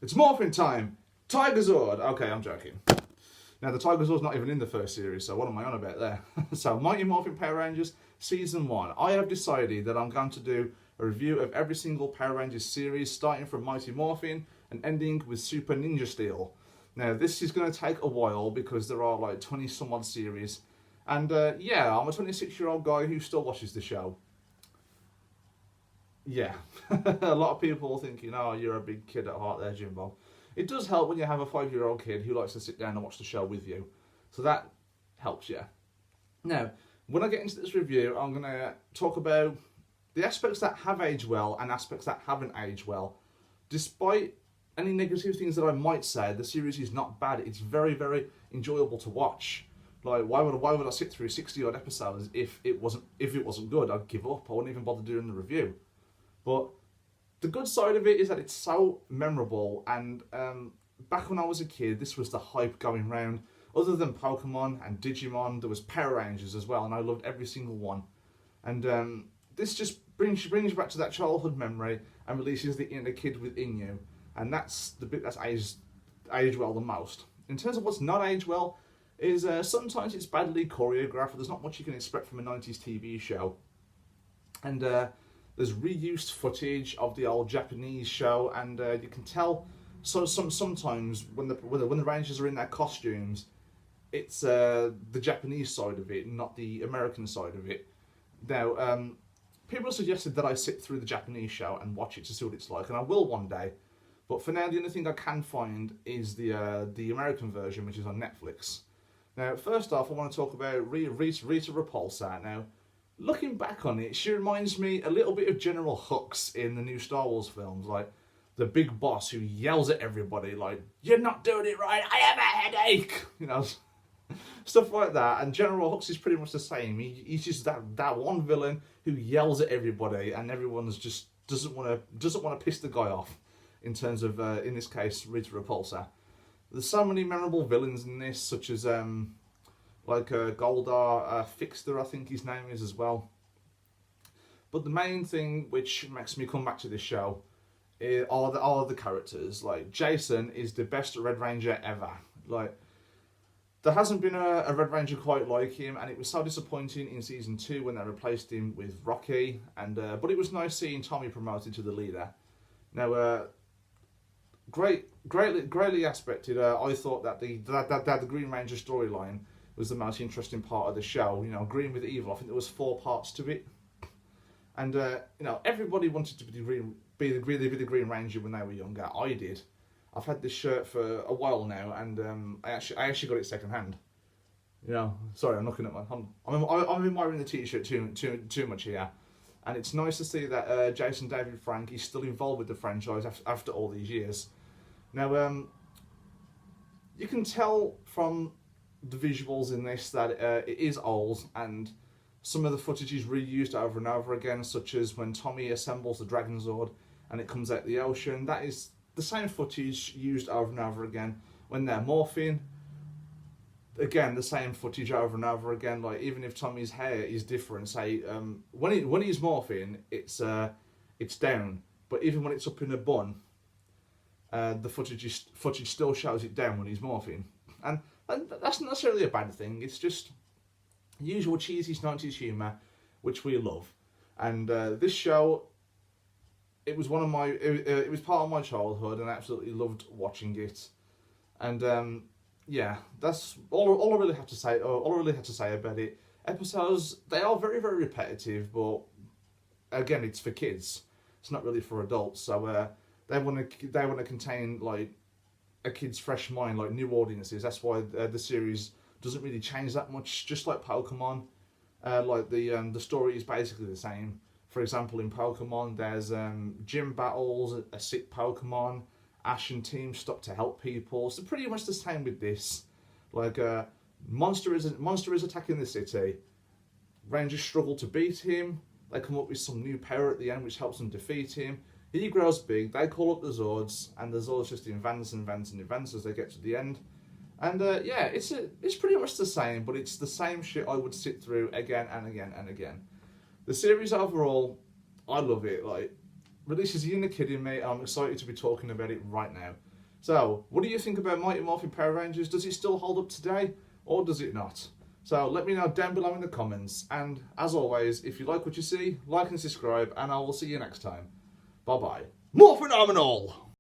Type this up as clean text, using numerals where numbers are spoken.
It's Morphin time! Tigerzord! Okay, I'm joking. Now, the Tigerzord's not even in the first series, so what am I on about there? So, Mighty Morphin Power Rangers Season 1. I have decided that I'm going to do a review of every single Power Rangers series, starting from Mighty Morphin and ending with Super Ninja Steel. Now, this is going to take a while because there are like 20 some odd series. And yeah, I'm a 26-year-old guy who still watches the show. Yeah, a lot of people thinking, oh, you're a big kid at heart there, Jimbo. It does help when you have a 5-year-old kid who likes to sit down and watch the show with you. So that helps you. Now, when I get into this review, I'm going to talk about the aspects that have aged well and aspects that haven't aged well. Despite any negative things that I might say, the series is not bad. It's very, very enjoyable to watch. Like, why would I sit through 60 odd episodes if it wasn't good? I'd give up. I wouldn't even bother doing the review. But the good side of it is that it's so memorable, and back when I was a kid, this was the hype going round. Other than Pokemon and Digimon, there was Power Rangers as well, and I loved every single one. And this just brings you back to that childhood memory and releases the inner kid within you, and that's the bit that's aged well the most. In terms of what's not aged well, is sometimes it's badly choreographed. There's not much you can expect from a 90s TV show, and there's reused footage of the old Japanese show, and you can tell. So sometimes when the Rangers are in their costumes, it's the Japanese side of it, not the American side of it. Now, people have suggested that I sit through the Japanese show and watch it to see what it's like, and I will one day. But for now, the only thing I can find is the American version, which is on Netflix. Now, first off, I want to talk about Rita Repulsa. Now, looking back on it, she reminds me a little bit of General Hux in the new Star Wars films, like the big boss who yells at everybody, like, "You're not doing it right, I have a headache!" You know, stuff like that. And General Hux is pretty much the same. He's just that one villain who yells at everybody, and everyone's just doesn't want to piss the guy off. In terms of, in this case, Rita Repulsa. There's so many memorable villains in this, such as like Goldar Fixter, I think his name is as well. But the main thing which makes me come back to this show are the characters. Like, Jason is the best Red Ranger ever. Like, there hasn't been a Red Ranger quite like him, and it was so disappointing in season 2 when they replaced him with Rocky. And but it was nice seeing Tommy promoted to the leader. Now, greatly aspected. I thought that the Green Ranger storyline was the most interesting part of the show. You know, Green with Evil. I think there was 4 parts to it, and you know, everybody wanted to be the Green Ranger when they were younger. I did. I've had this shirt for a while now, and I actually got it second hand. You know, sorry, I'm looking at my. I'm admiring the T-shirt too much here, and it's nice to see that Jason David Frank is still involved with the franchise after all these years. Now, you can tell from the visuals in this that it is old, and some of the footage is reused over and over again, such as when Tommy assembles the Dragon Zord and it comes out the ocean. That is the same footage used over and over again. When they're morphing, again, the same footage over and over again. Like, even if Tommy's hair is different, say when he's morphing, it's down, but even when it's up in a bun, the footage still shows it down when he's morphing, and that's not necessarily a bad thing. It's just usual cheesy 90s humour, which we love. And this show, it was it was part of my childhood, and I absolutely loved watching it. And yeah, that's all I really have to say. All I really have to say about it. Episodes, they are very, very repetitive, but again, it's for kids. It's not really for adults. So they want to contain like a kid's fresh mind, like new audiences. That's why the series doesn't really change that much. Just like Pokemon, like the story is basically the same. For example, in Pokemon, there's gym battles, a sick Pokemon, Ash and team stop to help people. So pretty much the same with this. Like Monster is attacking the city. Rangers struggle to beat him. They come up with some new power at the end which helps them defeat him. He grows big, they call up the Zords, and the Zords just advance as they get to the end. And yeah, it's pretty much the same, but it's the same shit I would sit through again and again and again. The series overall, I love it. Like, releases the inner kid in me, and I'm excited to be talking about it right now. So, what do you think about Mighty Morphin Power Rangers? Does it still hold up today, or does it not? So, let me know down below in the comments, and as always, if you like what you see, like and subscribe, and I will see you next time. Bye-bye. More phenomenal!